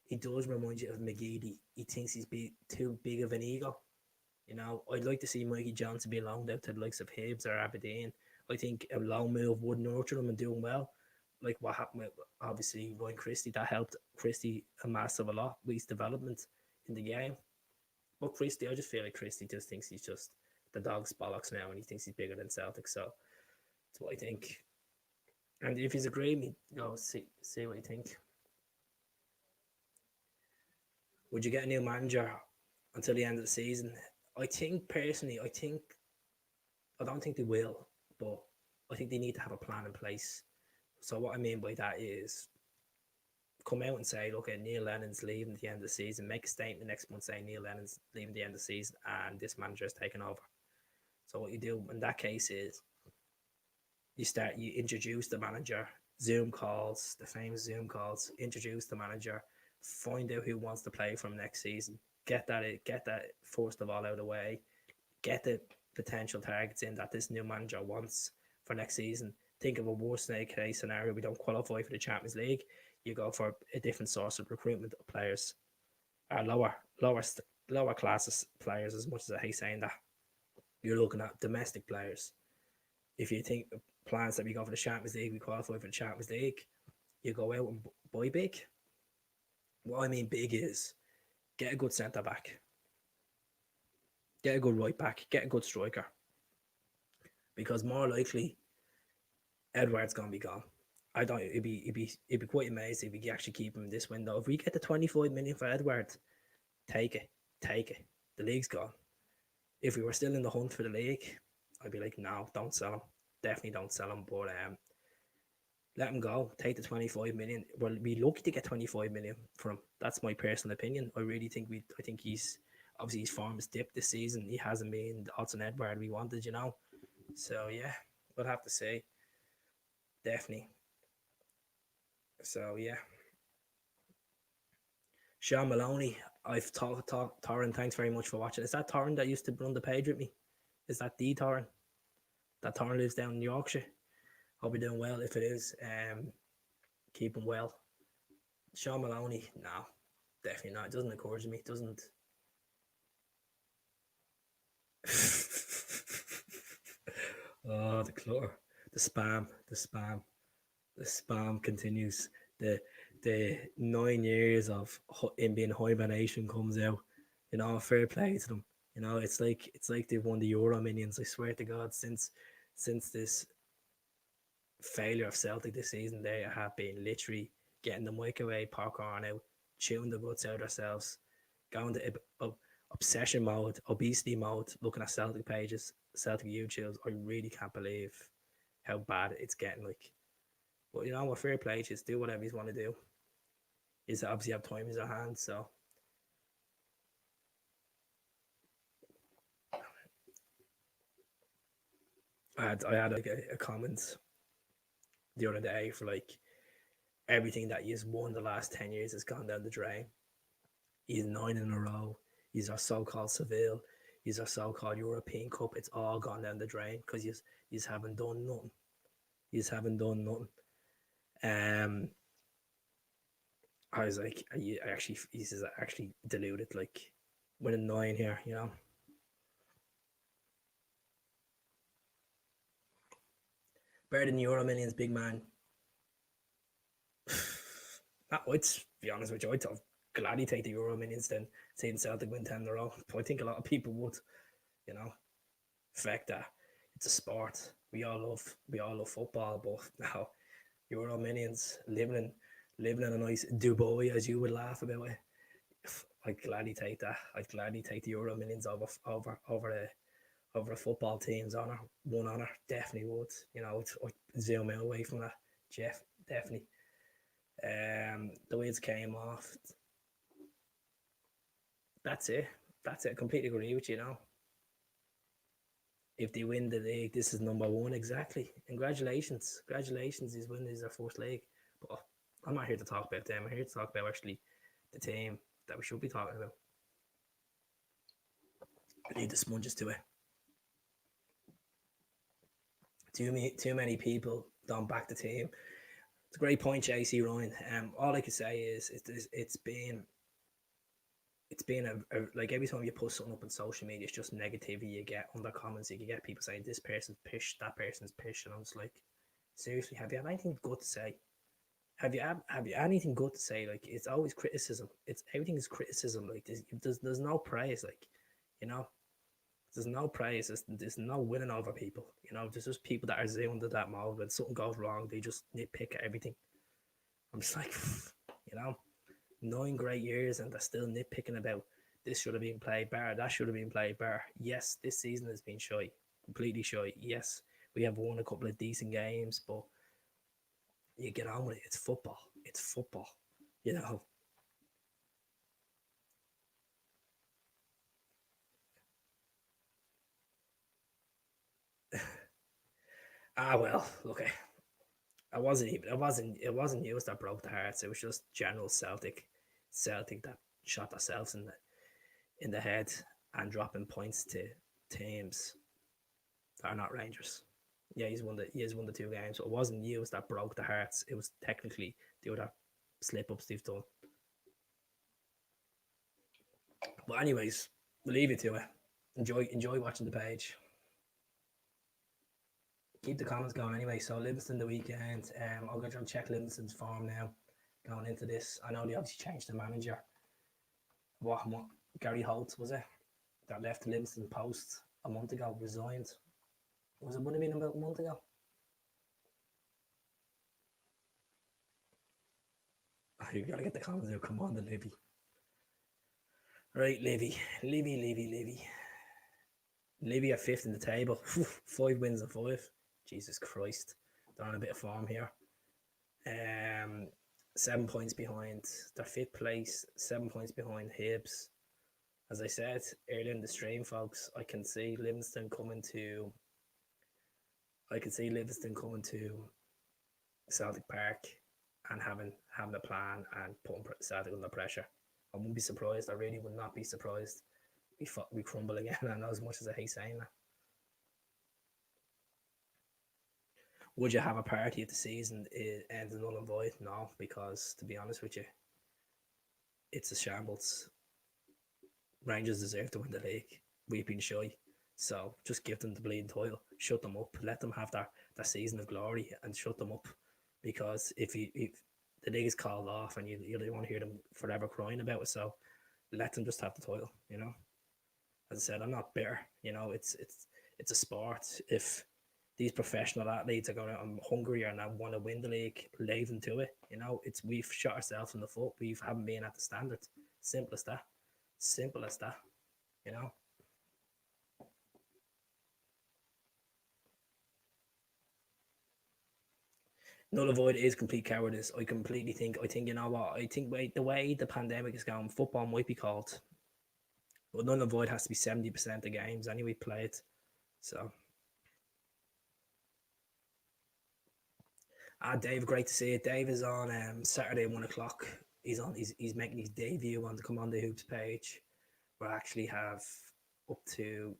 he does remind you of McGeady. He thinks he's too big of an ego. You know, I'd like to see Mikey Johnson be loaned out to the likes of Hibs or Aberdeen. I think a loan move would nurture him and do him well. Like what happened with, obviously, Ryan Christie. That helped Christie a massive lot with his development in the game. But Christie, I just feel like Christie just thinks he's just the dog's bollocks now and he thinks he's bigger than Celtic. So that's what I think. And if he's agreeing, you know, see what you think. Would you get a new manager until the end of the season? I think personally, I don't think they will, but I think they need to have a plan in place. So what I mean by that is come out and say, look, Neil Lennon's leaving at the end of the season. Make a statement next month saying Neil Lennon's leaving at the end of the season and this manager is taking over. So what you do in that case is you introduce the manager, Zoom calls, the famous Zoom calls, introduce the manager, find out who wants to play from next season. Get that first of all out of the way. Get the potential targets in that this new manager wants for next season. Think of a worst case scenario. We don't qualify for the Champions League. You go for a different source of recruitment of players, lower classes players. As much as I hate saying that, you're looking at domestic players. If you think plans that we go for the Champions League, we qualify for the Champions League, you go out and buy big. What I mean big is get a good centre back, get a good right back, get a good striker, because more likely Edward's gonna be gone. I don't. It'd be quite amazing if we actually keep him in this window. If we get the 25 million for Edward, take it. take it. The league's gone. If we were still in the hunt for the league, I'd be like, no, don't sell him. Definitely don't sell him. But let him go. Take the 25 million. Well, be lucky to get 25 million from him. That's my personal opinion. I really think I think he's obviously his form has dipped this season. He hasn't been the Odds and Edward we wanted, you know. So yeah, we'll have to say. Definitely. So yeah. Sean Maloney, I've talked Torrin, thanks very much for watching. Is that Torrin that used to run the page with me? Is that the Torrin? That Torrin lives down in Yorkshire. Hope you're doing well. If it is, keep him well. Sean Maloney, no, definitely not. It doesn't encourage me. It doesn't. Oh, the clutter, the spam, the spam continues. The 9 years of him being hibernation comes out. You know, fair play to them. You know, it's like they've won the Euro Minions. I swear to God, since this failure of Celtic this season, they have been literally getting the microwave popcorn out, chewing the guts out ourselves, going to obsession mode, obesity mode, looking at Celtic pages, Celtic YouTubes. I really can't believe how bad it's getting. Like, but you know what? Fair play, just do whatever you want to do. He's obviously have time in his hands, so. I had like a comment the other day for like everything that he's won the last 10 years has gone down the drain. He's 9 in a row. He's our so-called Seville. He's our so-called European Cup. It's all gone down the drain because he's haven't done nothing. He's haven't done nothing. I was like, he's actually deluded. Like, winning 9 here, you know. Better than Euro Millions, big man. I'd be honest with you, I'd gladly take the Euro Millions than seeing Celtic win 10 in a row. I think a lot of people would, you know. Fact that it's a sport. We all love football, but now Euro Millions living in a nice Dubai, as you would laugh about it. I'd gladly take that. I'd gladly take the Euro Millions over a football team's honour. Definitely would. You know, I'd zoom out away from that, Jeff. Definitely. The way it came off. That's it. I completely agree with you. You know, if they win the league, this is number 1 exactly. Congratulations, he's winning his first league. But I'm not here to talk about them. I'm here to talk about actually the team that we should be talking about. Leave the sponges to it. Too many people don't back the team. It's a great point, JC Ryan. All I can say is it's been like every time you put something up on social media, it's just negativity you get under comments. You can get people saying this person's pish, that person's pish, and I'm just like, seriously, have you had anything good to say? Have you anything good to say? Like, it's always criticism. Everything is criticism. Like, there's no praise. Like, you know, there's no praise. There's no winning over people. You know, there's just people that are zoomed to that mode. When something goes wrong, they just nitpick at everything. I'm just like, you know, 9 great years and they're still nitpicking about this should have been played better, that should have been played better. Yes, this season has been shy, completely shy. Yes, we have won a couple of decent games, but you get on with it. It's football. You know. Well, look, it wasn't news that broke the hearts. It was just general Celtic that shot themselves in the head and dropping points to teams that are not Rangers. Yeah, he's won the 2 games. So it wasn't news that broke the hearts. It was technically the other slip ups they've done. But anyways, we'll leave it to it. Enjoy watching the page. Keep the comments going anyway. So Livingston the weekend. I'll go try and check Livingston's form now going into this. I know they obviously changed the manager. What Gary Holt was it that left Livingston Post a month ago, resigned. Would have been about a month ago? You gotta get the comments out. Come on, the Libby. Right, Livy are fifth in the table. 5 wins and five. Jesus Christ. They're on a bit of form here. 7 points behind. They're fifth place. 7 points behind Hibs. As I said earlier in the stream, folks, I can see Livingston coming to Celtic Park and having a plan and putting Celtic under pressure. I wouldn't be surprised. I really would not be surprised. We crumble again. I know as much as I hate saying that. Would you have a party if the season ends null and void? No, because to be honest with you, it's a shambles. Rangers deserve to win the league. We've been shy. So just give them the bleeding title. Shut them up. Let them have their season of glory and shut them up. Because if the league is called off and you don't want to hear them forever crying about it, so let them just have the title, As I said, I'm not bitter. It's a sport. If these professional athletes are going out and hungry and want to win the league, leave them to it. We've shot ourselves in the foot. We haven't been at the standard. Simple as that. Simple as that. Null avoid is complete cowardice. I completely think. I think what? I think the way the pandemic is going, football might be called, but null avoid has to be 70% of games anyway played. So. Dave, great to see you. Dave is on Saturday 1:00. He's making his debut on the Commando Hoops page. We actually have up to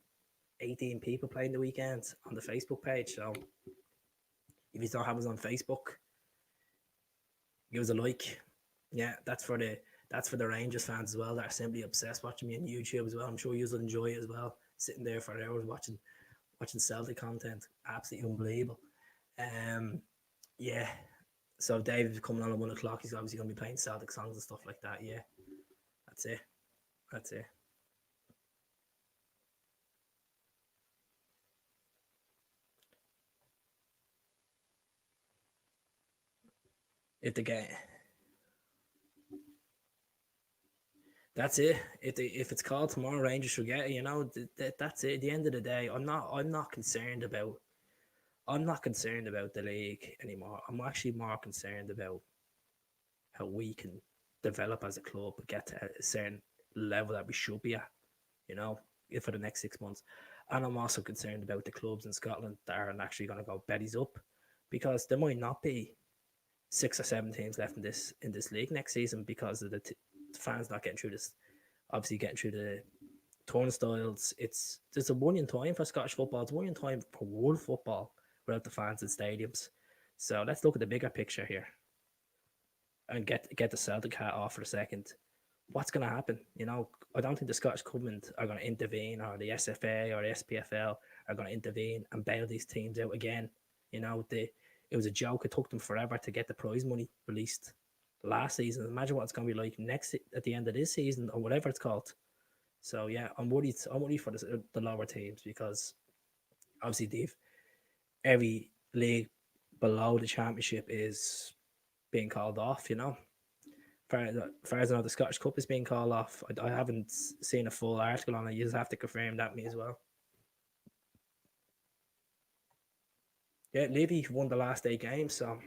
18 people playing the weekend on the Facebook page. So if you don't have us on Facebook, give us a like. Yeah, that's for the Rangers fans as well that are simply obsessed watching me on YouTube as well. I'm sure you'll enjoy it as well. Sitting there for hours watching Celtic content, absolutely unbelievable. Yeah. So David's coming on at 1:00. He's obviously going to be playing Celtic songs and stuff like that. Yeah, that's it. That's it. If the game, that's it. If it's called tomorrow, Rangers should get it. That's it. At the end of the day, I'm not concerned about. I'm not concerned about the league anymore. I'm actually more concerned about how we can develop as a club and get to a certain level that we should be at. For the next 6 months. And I'm also concerned about the clubs in Scotland that are actually going to go bellies up, because there might not be 6 or 7 teams left in this league next season because of the fans not getting through this. Obviously, getting through the turnstiles. There's a worrying time for Scottish football. It's a worrying time for world football without the fans in stadiums. So let's look at the bigger picture here and get the Celtic hat off for a second. What's going to happen? I don't think the Scottish government are going to intervene, or the SFA or the SPFL are going to intervene and bail these teams out again. It was a joke. It took them forever to get the prize money released last season. Imagine what it's going to be like at the end of this season, or whatever it's called. So yeah, I'm worried for the lower teams, because obviously every league below the championship is being called off. Far as I know, the Scottish Cup is being called off. I haven't seen a full article on it. You just have to confirm that me as well. Yeah, Levy won the last 8 games, so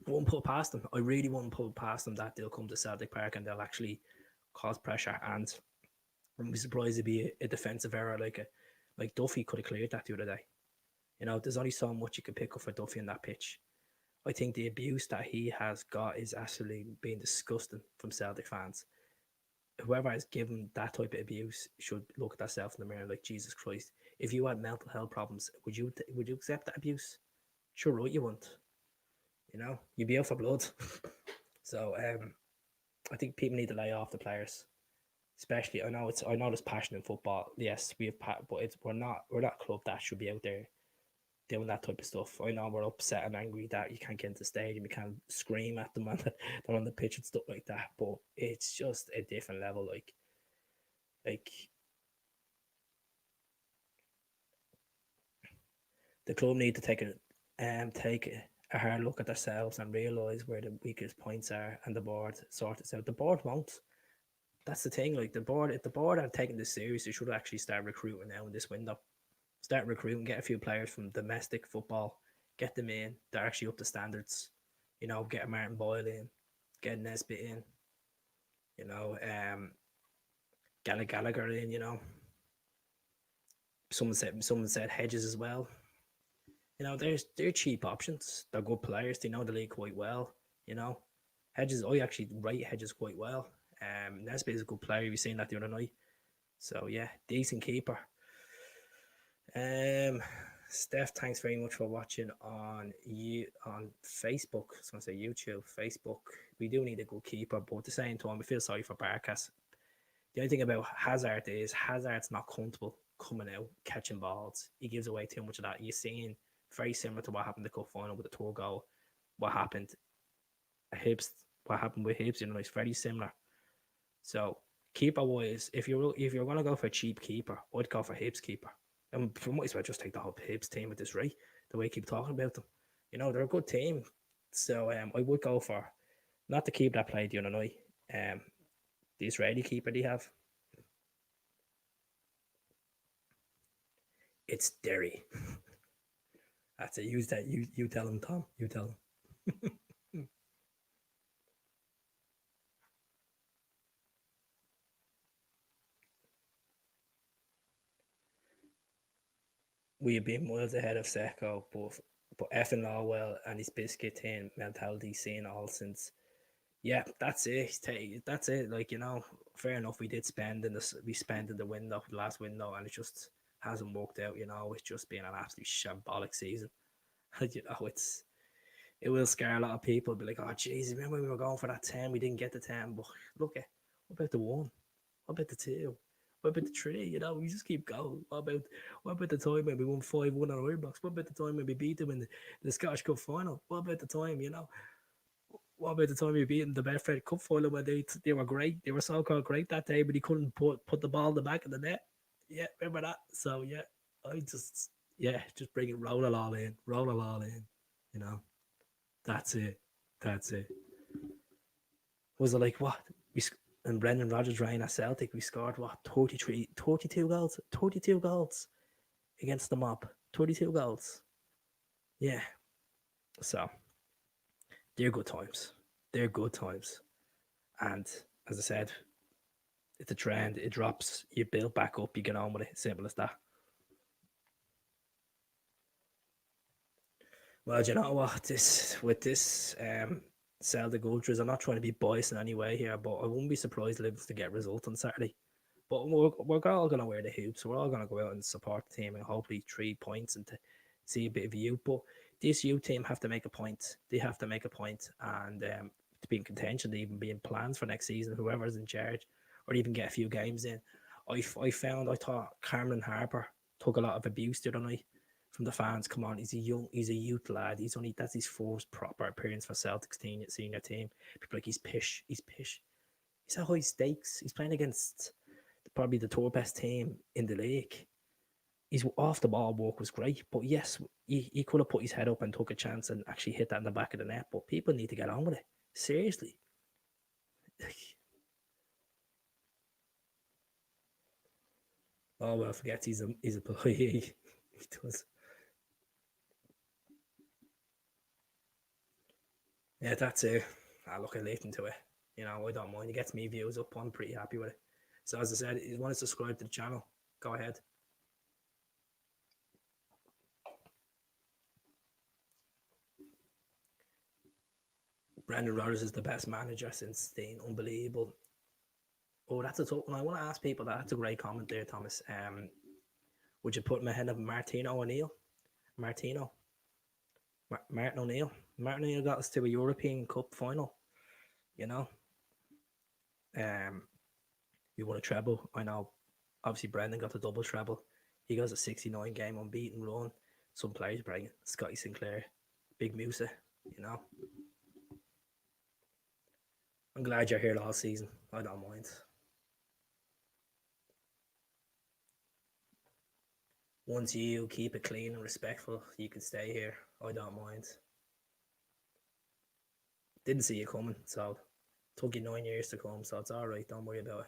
I won't put past them. I really won't put past them that they'll come to Celtic Park and they'll actually cause pressure. And I'm be surprised it'd be a defensive error like Duffy could have cleared that the other day. There's only so much you can pick up for Duffy on that pitch. I think the abuse that he has got is absolutely being disgusting from Celtic fans. Whoever has given that type of abuse should look at themselves in the mirror like, Jesus Christ. If you had mental health problems, would you accept that abuse? Sure, right, you wouldn't. You'd be out for blood. So I think people need to lay off the players. Especially, I know there's passion in football. Yes, we have, but we're not a club that should be out there doing that type of stuff. I know we're upset and angry that you can't get into the stadium, you can't scream at them when they're on the pitch and stuff like that. But it's just a different level. Like the club need to take a hard look at themselves and realise where the weakest points are, and the board sort this out. The board won't. That's the thing. Like the board, if the board are taking this serious, they should actually start recruiting now in this window. Start recruiting, get a few players from domestic football, get them in. They're actually up to standards. You know, get a Martin Boyle in, get Nesbitt in. You know, Gallagher in. You know, someone said Hedges as well. You know, they're cheap options. They're good players. They know the league quite well. You know, Hedges. I actually rate Hedges quite well. Nesbitt is a good player. We've seen that the other night. So yeah, decent keeper. Um, Steph, thanks very much for watching on Facebook. I was going to say YouTube, Facebook. We do need a good keeper, but at the same time, we feel sorry for Barkas. The only thing about Hazard is Hazard's not comfortable coming out catching balls. He gives away too much of that. You're seeing very similar to what happened in the cup final with the tour goal. What happened at Hibs? What happened with Hibs? You know, it's very similar. So keeper wise, if you're gonna go for a cheap keeper, I'd go for Hibs keeper. And we might as well just take the whole Hibs team at this rate. The way I keep talking about them, you know, they're a good team. So I would go for not the keeper that played the other night. The Israeli keeper they have. It's Derry. That's it. Use that. You tell him, Tom. You tell him. We've been miles ahead of Seko, but effing Lawwell and his biscuit tin mentality seen all since. Yeah, that's it. That's it. Like, you know, fair enough. We spent in the window, the last window, and it just hasn't worked out. You know, it's just been an absolute shambolic season. You know, it will scare a lot of people. Be like, oh, jeez, remember we were going for that 10, we didn't get the 10. But look at what about the 1? What about the 2? What about the 3? You know, we just keep going. What about the time when we won 5-1 on Ironbox? What about the time when we beat them in the Scottish Cup final? What about the time, you know? What about the time we beat them the Betfred Cup final when they were great? They were so called great that day, but he couldn't put the ball in the back of the net. Yeah, remember that? So yeah, just bring it, roll it all in, roll it all in. You know, that's it. That's it. Was it like what? And Brendan Rodgers ran at Celtic, we scored what, 32 goals? 32 goals against the mob. 32 goals. Yeah. So they're good times. They're good times. And as I said, it's a trend. It drops, you build back up, you get on with it. Simple as that. Well, you know what? This Celtic Ultras, I'm not trying to be biased in any way here, but I wouldn't be surprised if to get a result on Saturday. But we're all going to wear the hoops. We're all going to go out and support the team and hopefully 3 points and to see a bit of youth. But this youth team have to make a point. They have to make a point and to be in contention, to even be in plans for next season, whoever's in charge, or even get a few games in. I thought Cameron Harper took a lot of abuse the other night from the fans. Come on, he's a youth lad. That's his first proper appearance for Celtic's senior team. People like he's pish. He's at high stakes. He's playing against probably the third best team in the league. His off the ball work was great, but yes, he could have put his head up and took a chance and actually hit that in the back of the net. But people need to get on with it. Seriously. Oh well, forget he's a boy. He does. Yeah, that's it. I look at Leighton to it. You know, I don't mind. It gets me views up. I'm pretty happy with it. So as I said, if you want to subscribe to the channel, go ahead. Brendan Rodgers is the best manager since Steen. Unbelievable. Oh, that's a tough one. I want to ask people that. That's a great comment there, Thomas. Would you put him ahead of Martino O'Neill? Martin O'Neill. Martin O'Neill got us to a European Cup final. You know, we won a treble. I know. Obviously, Brendan got the double treble. He got a 69 game unbeaten run. Some players bring Scotty Sinclair, Big Musa. You know, I'm glad you're here all season. I don't mind. Once you keep it clean and respectful, you can stay here. I don't mind. Didn't see you coming, so Took you 9 years to come, so it's all right. Don't worry about it.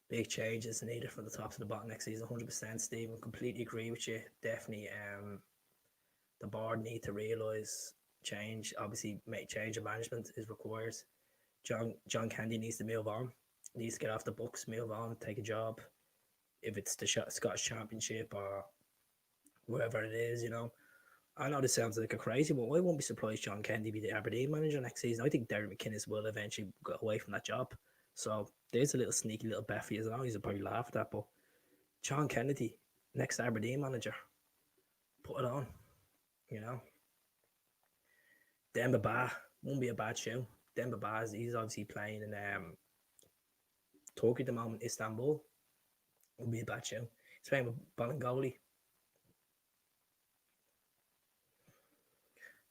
Big changes needed from the top to the bottom next season. 100%, Stephen. Completely agree with you. Definitely. The board need to realise change. Obviously, change of management is required. John Candy needs to move on. Needs to get off the books, move on, take a job. If it's the Scottish Championship or wherever it is, I know this sounds like a crazy, but I won't be surprised John Kennedy be the Aberdeen manager next season. I think Derek McInnes will eventually get away from that job. So there's a little sneaky little bet for you. I know he's probably laugh at that, but John Kennedy, next Aberdeen manager, put it on, you know. Demba Ba won't be a bad show. Demba Ba, he's obviously playing in Turkey at the moment, Istanbul. Won't be a bad show. He's playing with Balangoli.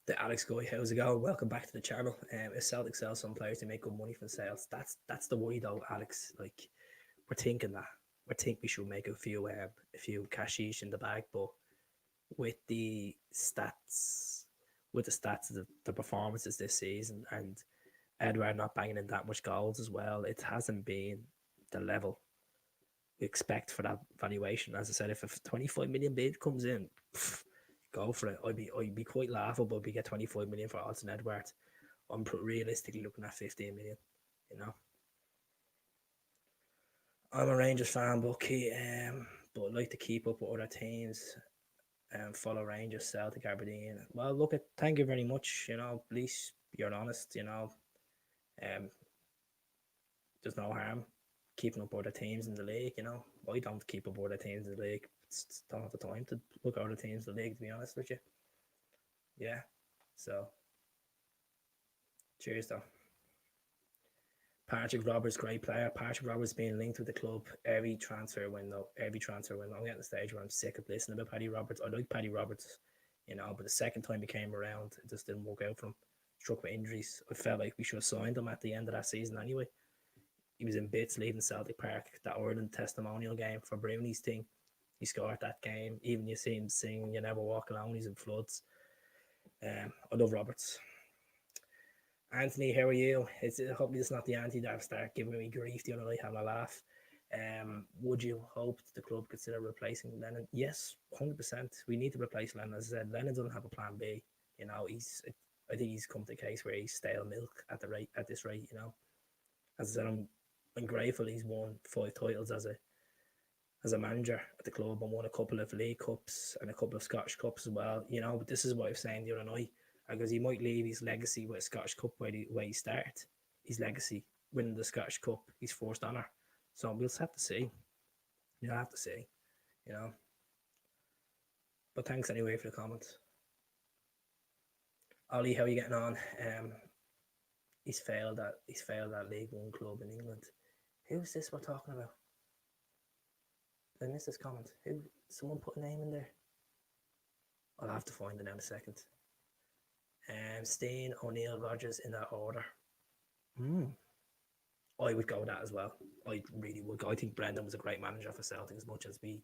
The Alex guy, how's it going? Welcome back to the channel. If Celtic sell some players to make good money from sales, that's the worry though, Alex. Like we're thinking that we should make a few cashish in the bag, but with the stats, of the performances this season, and Edouard not banging in that much goals as well, it hasn't been the level we expect for that valuation. As I said, if a 25 million bid comes in, go for it. I'd be quite laughable if we get 25 million for Alton Edwards. I'm realistically looking at 15 million, I'm a Rangers fan, but I'd like to keep up with other teams and follow Rangers, Celtic, Aberdeen. Well, look, thank you very much. At least you're honest. There's no harm keeping up other teams in the league. I don't keep up other teams in the league. Don't have the time to look at other teams in the league, to be honest with you. Yeah. So, cheers though. Patrick Roberts, great player. Patrick Roberts being linked with the club every transfer window. I'm getting to the stage where I'm sick of listening about Paddy Roberts. I like Paddy Roberts, but the second time he came around, it just didn't work out for him. Struck with injuries. I felt like we should have signed him at the end of that season anyway. He was in bits leaving Celtic Park. That Ireland testimonial game for Brownie's thing. He scored that game. Even you see him sing "You Never Walk Alone." He's in floods. I love Roberts. Anthony, how are you? Hopefully it's not the Anthony that start giving me grief the other night having a laugh. Would you hope the club consider replacing Lennon? Yes, 100%. We need to replace Lennon. As I said, Lennon doesn't have a plan B. I think he's come to a case where he's stale milk at this rate. As I said, I'm grateful he's won 5 titles as a manager at the club and won a couple of League Cups and a couple of Scottish Cups as well. But this is what I was saying the other night. Because he might leave his legacy with a Scottish Cup where he started. His legacy, winning the Scottish Cup, his first honour. So we'll just have to see. You'll have to see, But thanks anyway for the comments. Ollie, how are you getting on? He's failed that League One club in England. Who's this we're talking about? I missed this comment. Someone put a name in there? I'll have to find it in a second. Steen, O'Neill, Rogers in that order. I would go with that as well. I really would go. I think Brendan was a great manager for Celtic, as much as the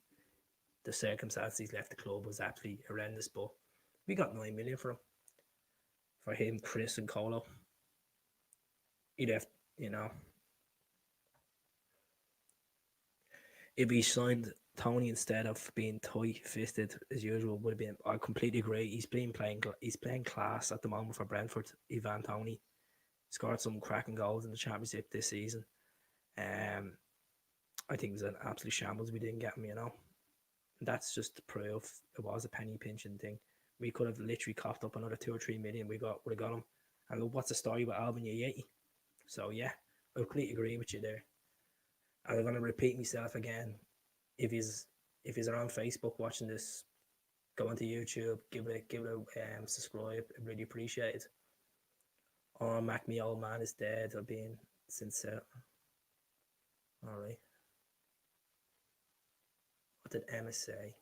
circumstances he's left the club was absolutely horrendous, but we got 9 million for him. For him, Chris and Colo. He'd have, if he signed Tony instead of being tight-fisted as usual, would have been. I completely agree. He's playing class at the moment for Brentford. Ivan Tony scored some cracking goals in the Championship this season. I think it was an absolute shambles we didn't get him. And that's just the proof it was a penny pinching thing. We could have literally coughed up another 2 or 3 million. Would have got him. And look, what's the story with Alvin Yeti? So yeah, I completely agree with you there. And I'm going to repeat myself again. If he's around Facebook watching this, go onto YouTube, give it a subscribe. I really appreciate it. Oh, Mac, me old man is dead. I've been since. All right. What did Emma say?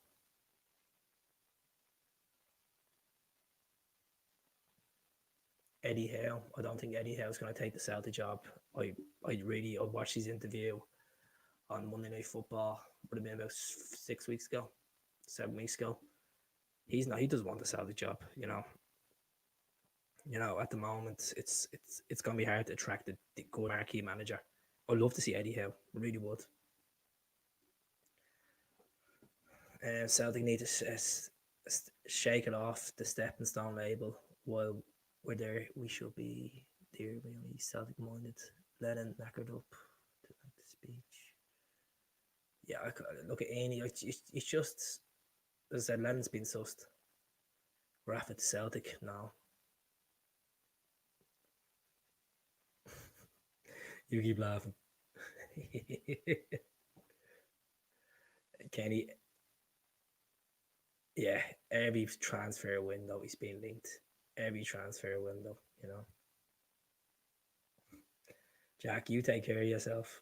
Eddie Howe. I don't think Eddie Howe's going to take the Celtic job. I watched his interview on Monday Night Football. Would have been about 7 weeks ago. He doesn't want the Celtic job. At the moment, it's going to be hard to attract the good marquee manager. I'd love to see Eddie Howe. I really would. Celtic need to shake it off the stepping stone label while we're there. We should be there, really Celtic minded. Lennon knackered up to the speech. Yeah, look at Annie. It's just, as I said, Lennon's been sussed. Rafa to Celtic now. You keep laughing. Kenny, yeah, every transfer window he's been linked. Every transfer window. Jack, you take care of yourself.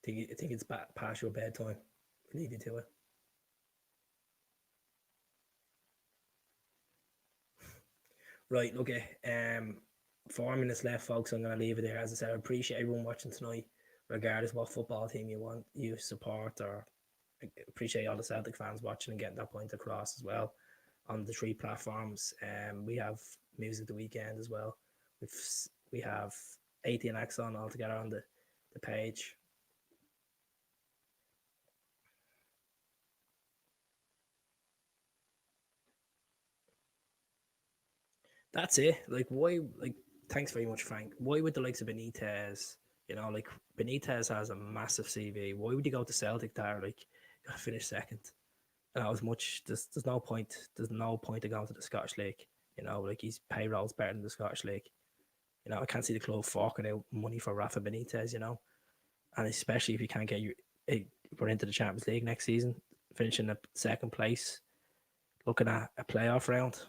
I think it's past your bedtime. Leave you to it. Right, okay. 4 minutes left, folks. I'm going to leave it there. As I said, I appreciate everyone watching tonight, regardless what football team you support, or I appreciate all the Celtic fans watching and getting that point across as well on the 3 platforms. We have Music the Weekend as well. We have 18 acts on altogether on the page. That's it. Like, why? Like, thanks very much, Frank. Why would the likes of Benitez? Benitez has a massive CV. Why would you go to Celtic there? Like, gotta finish second. And as much, there's no point. There's no point of going to the Scottish League. Like, his payroll's better than the Scottish League. I can't see the club forking out money for Rafa Benitez. And especially if you can't get we're into the Champions League next season, finishing at second place, looking at a playoff round.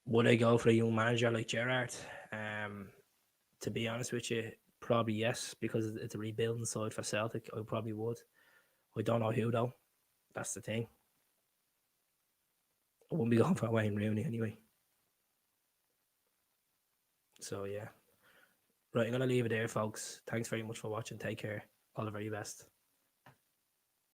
Would I go for a young manager like Gerrard? To be honest with you, probably yes, because it's a rebuilding side for Celtic. I probably would. I don't know who though. That's the thing. I wouldn't be going for Wayne Rooney anyway. So yeah. Right, I'm gonna leave it there, folks. Thanks very much for watching. Take care. All the very best.